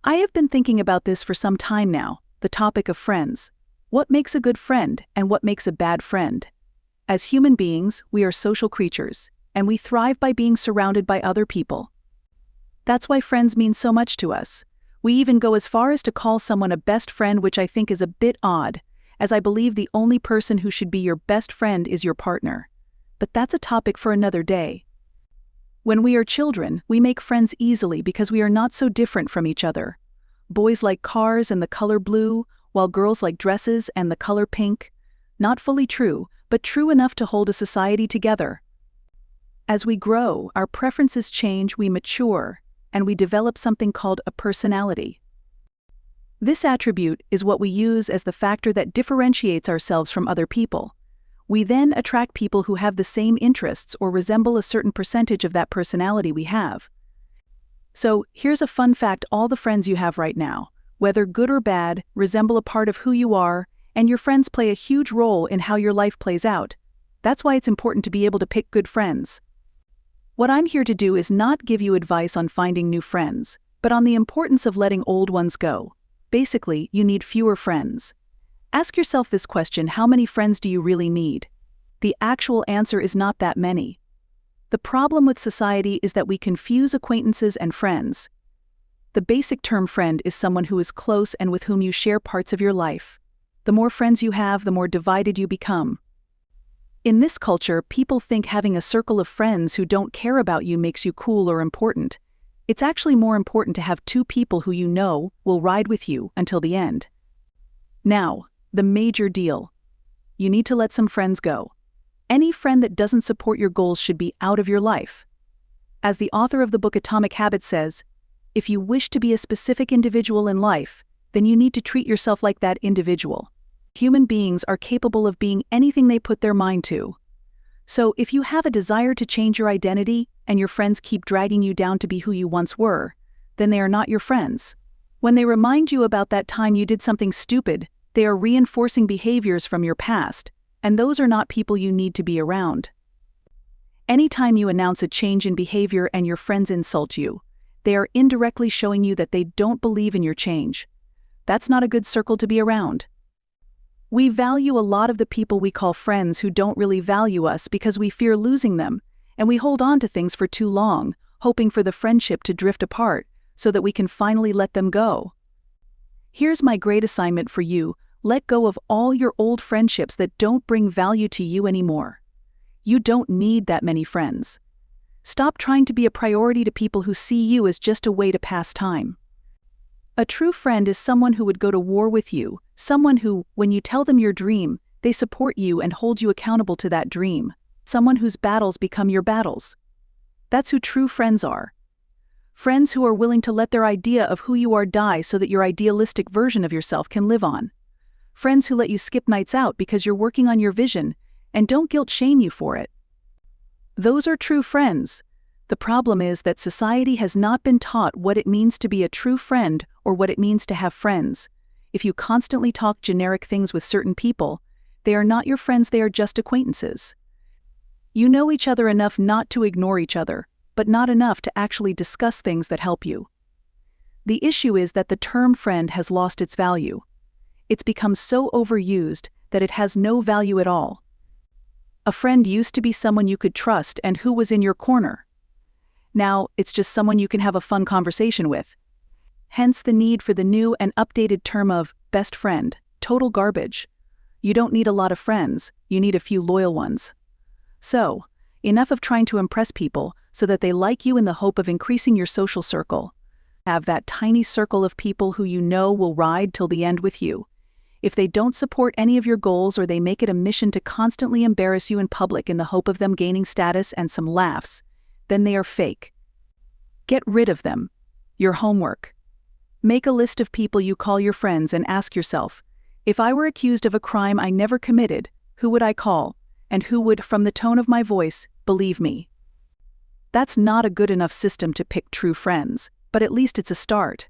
I have been thinking about this for some time now, the topic of friends. What makes a good friend and what makes a bad friend? As human beings, we are social creatures, and we thrive by being surrounded by other people. That's why friends mean so much to us. We even go as far as to call someone a best friend, which I think is a bit odd, as I believe the only person who should be your best friend is your partner. But that's a topic for another day. When we are children, we make friends easily because we are not so different from each other. Boys like cars and the color blue, while girls like dresses and the color pink. Not fully true, but true enough to hold a society together. As we grow, our preferences change, we mature, and we develop something called a personality. This attribute is what we use as the factor that differentiates ourselves from other people. We then attract people who have the same interests or resemble a certain percentage of that personality we have. So, here's a fun fact: all the friends you have right now, whether good or bad, resemble a part of who you are, and your friends play a huge role in how your life plays out. That's why it's important to be able to pick good friends. What I'm here to do is not give you advice on finding new friends, but on the importance of letting old ones go. Basically, you need fewer friends. Ask yourself this question: how many friends do you really need? The actual answer is not that many. The problem with society is that we confuse acquaintances and friends. The basic term friend is someone who is close and with whom you share parts of your life. The more friends you have, the more divided you become. In this culture, people think having a circle of friends who don't care about you makes you cool or important. It's actually more important to have two people who you know will ride with you until the end. Now, the major deal. You need to let some friends go. Any friend that doesn't support your goals should be out of your life. As the author of the book Atomic Habits says, if you wish to be a specific individual in life, then you need to treat yourself like that individual. Human beings are capable of being anything they put their mind to. So if you have a desire to change your identity and your friends keep dragging you down to be who you once were, then they are not your friends. When they remind you about that time you did something stupid, they are reinforcing behaviors from your past, and those are not people you need to be around. Anytime you announce a change in behavior and your friends insult you, they are indirectly showing you that they don't believe in your change. That's not a good circle to be around. We value a lot of the people we call friends who don't really value us because we fear losing them, and we hold on to things for too long, hoping for the friendship to drift apart so that we can finally let them go. Here's my great assignment for you: let go of all your old friendships that don't bring value to you anymore. You don't need that many friends. Stop trying to be a priority to people who see you as just a way to pass time. A true friend is someone who would go to war with you, someone who, when you tell them your dream, they support you and hold you accountable to that dream, someone whose battles become your battles. That's who true friends are. Friends who are willing to let their idea of who you are die so that your idealistic version of yourself can live on. Friends who let you skip nights out because you're working on your vision and don't guilt-shame you for it. Those are true friends. The problem is that society has not been taught what it means to be a true friend or what it means to have friends. If you constantly talk generic things with certain people, they are not your friends, they are just acquaintances. You know each other enough not to ignore each other, but not enough to actually discuss things that help you. The issue is that the term friend has lost its value. It's become so overused that it has no value at all. A friend used to be someone you could trust and who was in your corner. Now, it's just someone you can have a fun conversation with. Hence the need for the new and updated term of best friend. Total garbage. You don't need a lot of friends, you need a few loyal ones. So, enough of trying to impress people so that they like you in the hope of increasing your social circle. Have that tiny circle of people who you know will ride till the end with you. If they don't support any of your goals or they make it a mission to constantly embarrass you in public in the hope of them gaining status and some laughs, then they are fake. Get rid of them. Your homework. Make a list of people you call your friends and ask yourself, if I were accused of a crime I never committed, who would I call, and who would, from the tone of my voice, believe me? That's not a good enough system to pick true friends, but at least it's a start.